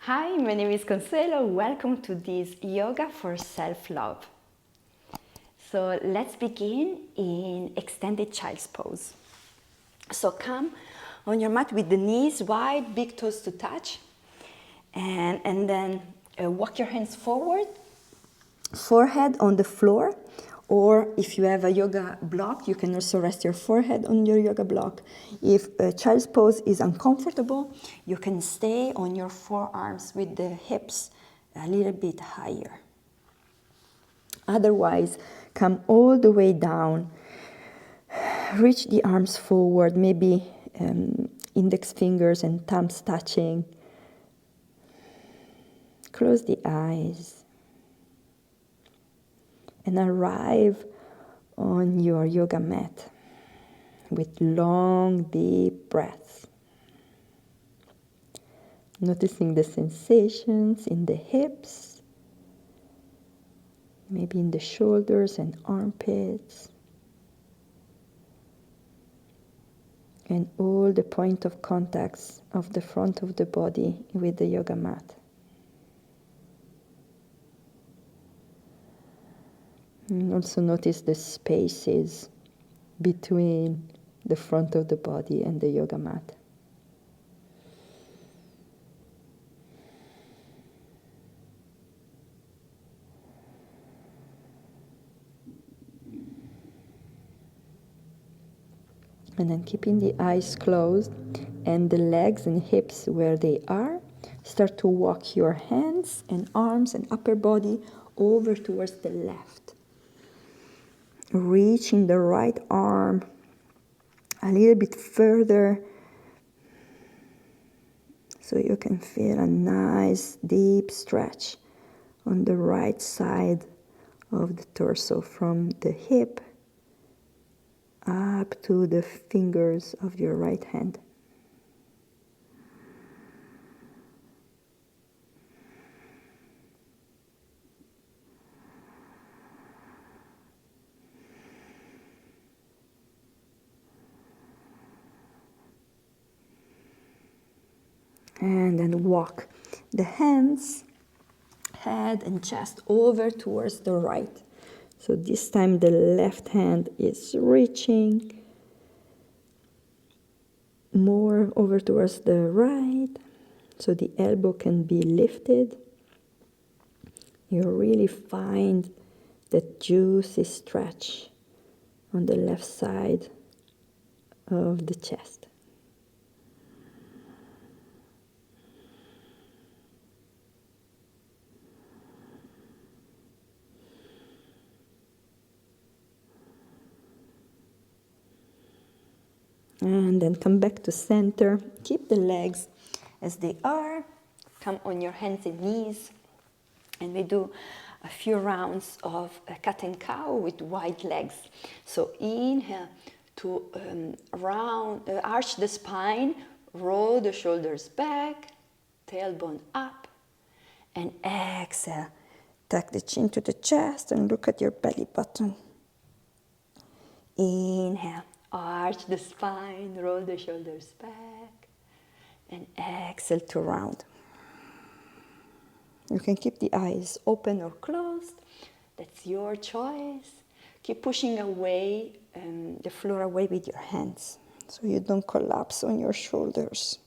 Hi, my name is Consuelo. Welcome to this yoga for self-love. So let's begin in extended child's pose. So come on your mat with the knees wide, big toes to touch, and then walk your hands forward, forehead on the floor, or if you have a yoga block, you can also rest your forehead on your yoga block. If a child's pose is uncomfortable, you can stay on your forearms with the hips a little bit higher. Otherwise, come all the way down, reach the arms forward, maybe index fingers and thumbs touching. Close the eyes and arrive on your yoga mat with long, deep breaths. Noticing the sensations in the hips, maybe in the shoulders and armpits, and all the point of contacts of the front of the body with the yoga mat. And also notice the spaces between the front of the body and the yoga mat. And then keeping the eyes closed and the legs and hips where they are, start to walk your hands and arms and upper body over towards the left. Reaching the right arm a little bit further so you can feel a nice deep stretch on the right side of the torso from the hip up to the fingers of your right hand. And then walk the hands, head and chest over towards the right. So this time the left hand is reaching more over towards the right, so the elbow can be lifted. You really find that juicy stretch on the left side of the chest. And then come back to center. Keep the legs as they are. Come on your hands and knees. And we do a few rounds of cat and cow with wide legs. So inhale to arch the spine, roll the shoulders back, tailbone up. And exhale, tuck the chin to the chest and look at your belly button. Inhale, arch the spine, roll the shoulders back, and exhale to round. You can keep the eyes open or closed. That's your choice. Keep pushing away the floor away with your hands so you don't collapse on your shoulders.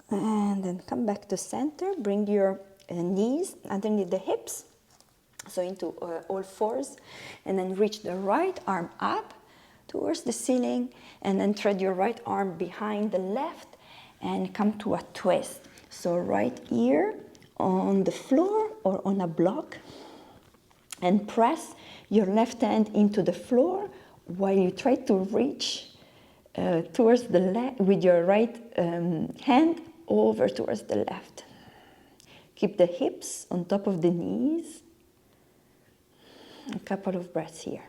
And then come back to center. Bring your knees underneath the hips, so into all fours. And then reach the right arm up towards the ceiling. And then thread your right arm behind the left and come to a twist. So right ear on the floor or on a block. And press your left hand into the floor while you try to reach towards the left with your right hand over towards the left. Keep the hips on top of the knees. A couple of breaths here.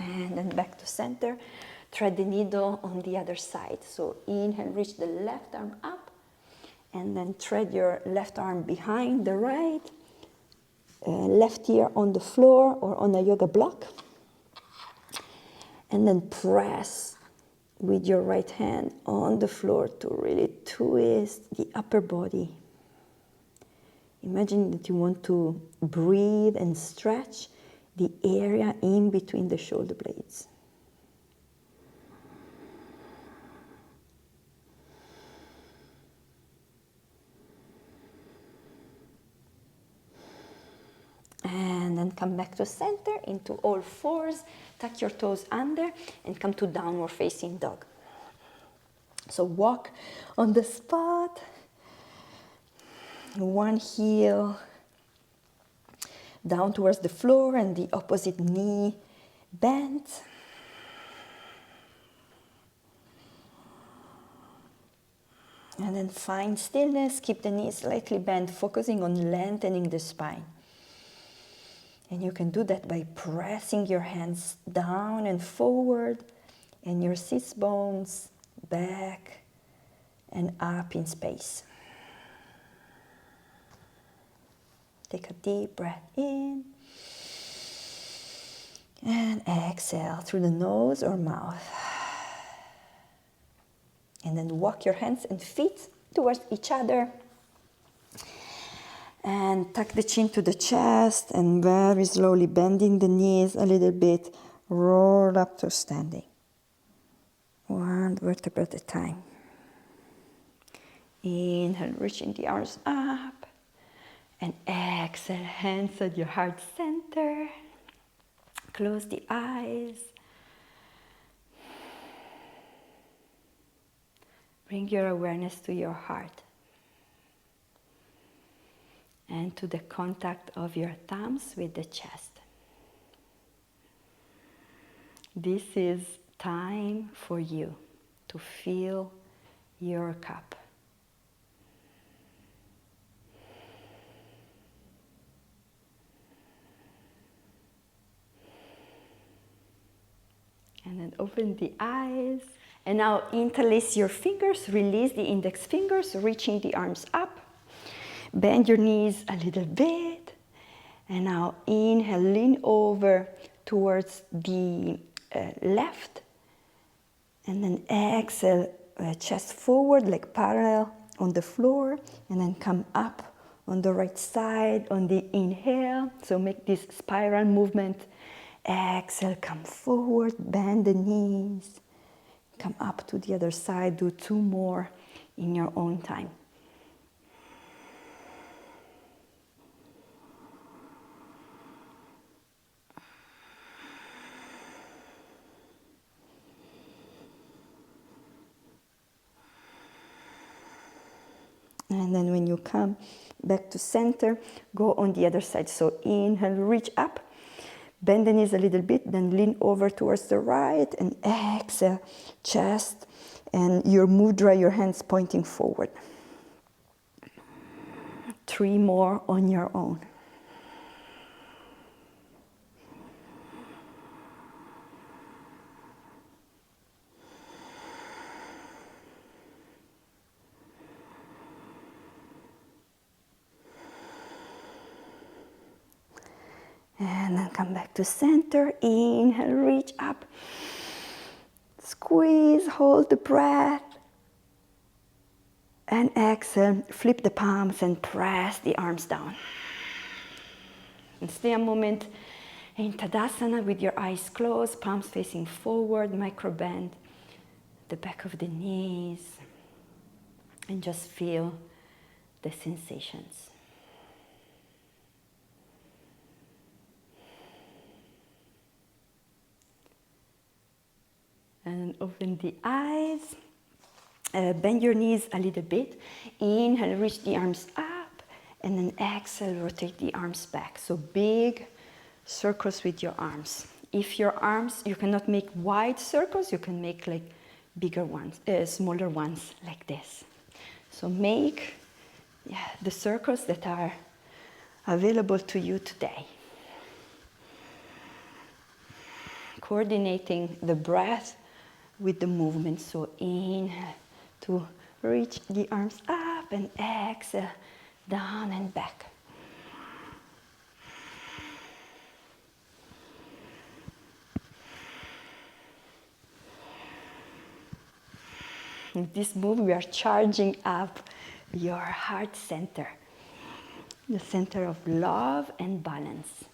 And then back to center. Thread the needle on the other side. So inhale, reach the left arm up. And then thread your left arm behind the right. Left ear on the floor or on a yoga block. And then press with your right hand on the floor to really twist the upper body. Imagine that you want to breathe and stretch the area in between the shoulder blades. And then come back to center into all fours. Tuck your toes under and come to downward facing dog. So walk on the spot. One heel down towards the floor and the opposite knee bent. And then find stillness. Keep the knees slightly bent, focusing on lengthening the spine. And you can do that by pressing your hands down and forward and your sits bones back and up in space. Take a deep breath in and exhale through the nose or mouth. And then walk your hands and feet towards each other. And tuck the chin to the chest and very slowly bending the knees a little bit, roll up to standing. One vertebra at a time. Inhale, reaching the arms up. And exhale, hands at your heart center. Close the eyes. Bring your awareness to your heart. And to the contact of your thumbs with the chest. This is time for you to fill your cup. And then open the eyes. And now interlace your fingers, release the index fingers, reaching the arms up. Bend your knees a little bit. And now inhale, lean over towards the left. And then exhale, chest forward, leg parallel on the floor. And then come up on the right side on the inhale. So make this spiral movement. Exhale, come forward, bend the knees. Come up to the other side, do 2 more in your own time. And then when you come back to center, go on the other side. So inhale, reach up, bend the knees a little bit, then lean over towards the right, and exhale, chest, and your mudra, your hands pointing forward. 3 more on your own. And then come back to center. Inhale, reach up. Squeeze, hold the breath. And exhale, flip the palms and press the arms down. And stay a moment in Tadasana with your eyes closed, palms facing forward, micro bend the back of the knees. And just feel the sensations. And open the eyes. Bend your knees a little bit. Inhale, reach the arms up. And then exhale, rotate the arms back. So big circles with your arms. If your arms, you cannot make wide circles, you can make like bigger ones, smaller ones like this. So make the circles that are available to you today. coordinating the breath with the movement. So inhale to reach the arms up and exhale down and back. In this move, we are charging up your heart center, the center of love and balance.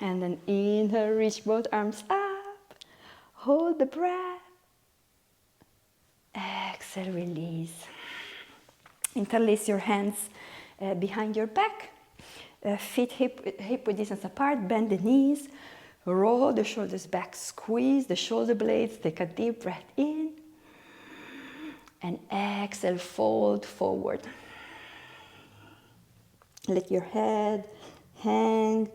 And then inhale, reach both arms up, hold the breath. Exhale, release. Interlace your hands behind your back, feet hip width distance apart, bend the knees, roll the shoulders back, squeeze the shoulder blades, take a deep breath in, and exhale, fold forward. Let your head hang,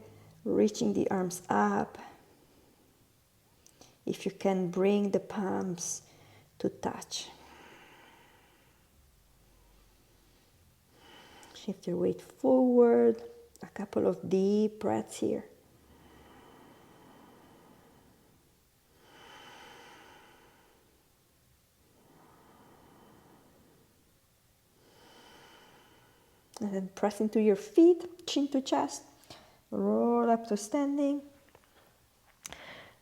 reaching the arms up. If you can, bring the palms to touch. Shift your weight forward. A couple of deep breaths here. And then press into your feet, chin to chest. Roll up to standing.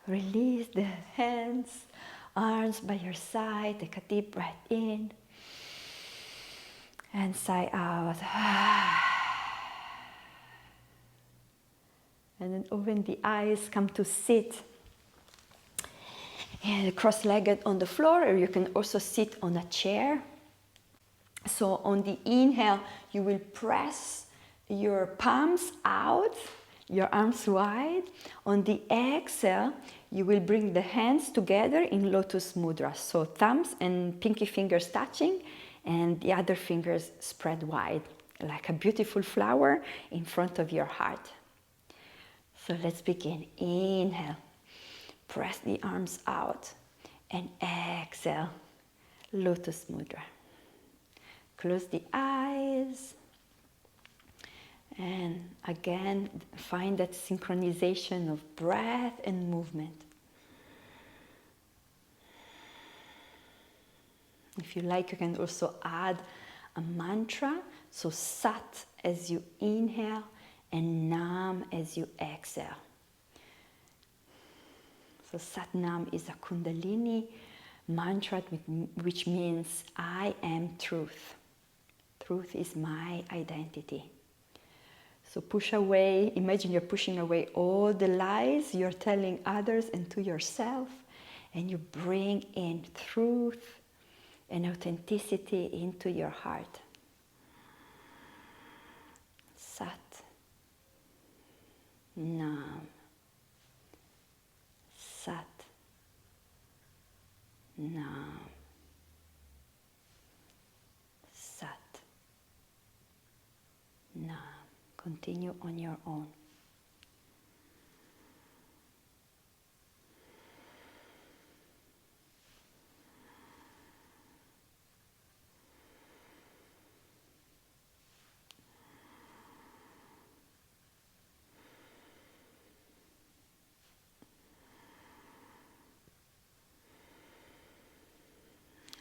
Release the hands, arms by your side. Take a deep breath in. And sigh out. And then open the eyes, come to sit. And cross-legged on the floor, or you can also sit on a chair. So on the inhale, you will press your palms out, your arms wide. On the exhale, you will bring the hands together in Lotus Mudra. So thumbs and pinky fingers touching, and the other fingers spread wide, like a beautiful flower in front of your heart. So let's begin. Inhale, press the arms out, and exhale, Lotus Mudra. Close the eyes, and again, find that synchronization of breath and movement. If you like, you can also add a mantra. So Sat as you inhale and Nam as you exhale. So Sat Nam is a Kundalini mantra which means I am truth. Truth is my identity. So push away, imagine you're pushing away all the lies you're telling others and to yourself, and you bring in truth and authenticity into your heart. Sat Nam. Sat Nam. Sat Nam. Continue on your own.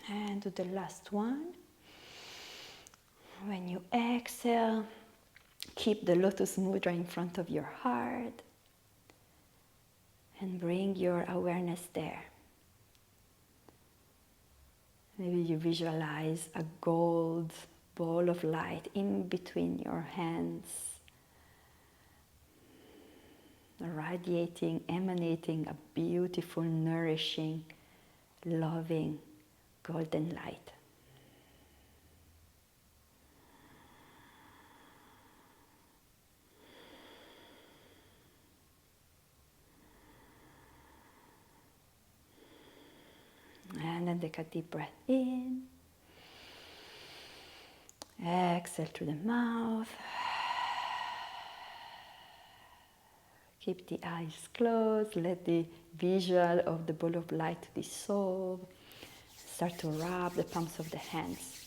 And to the last one. When you exhale, keep the Lotus Mudra in front of your heart and bring your awareness there. Maybe you visualize a gold ball of light in between your hands, radiating, emanating a beautiful, nourishing, loving, golden light. And then take a deep breath in. Exhale through the mouth. Keep the eyes closed, let the visual of the ball of light dissolve. Start to rub the palms of the hands.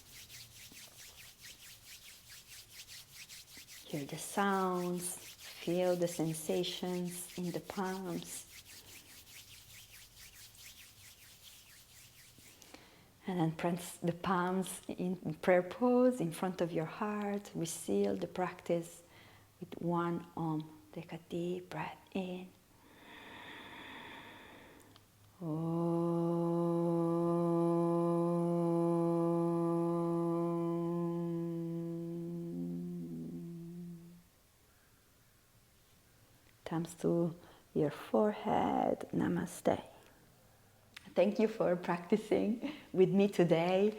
Hear the sounds, feel the sensations in the palms. And then press the palms in prayer pose in front of your heart. We seal the practice with one Om. Take a deep breath in. Thumbs to your forehead. Namaste. Thank you for practicing with me today.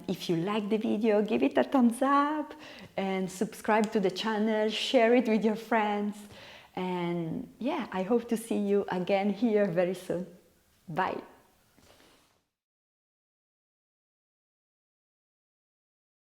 If you like the video, give it a thumbs up and subscribe to the channel, share it with your friends. And yeah, I hope to see you again here very soon. Bye.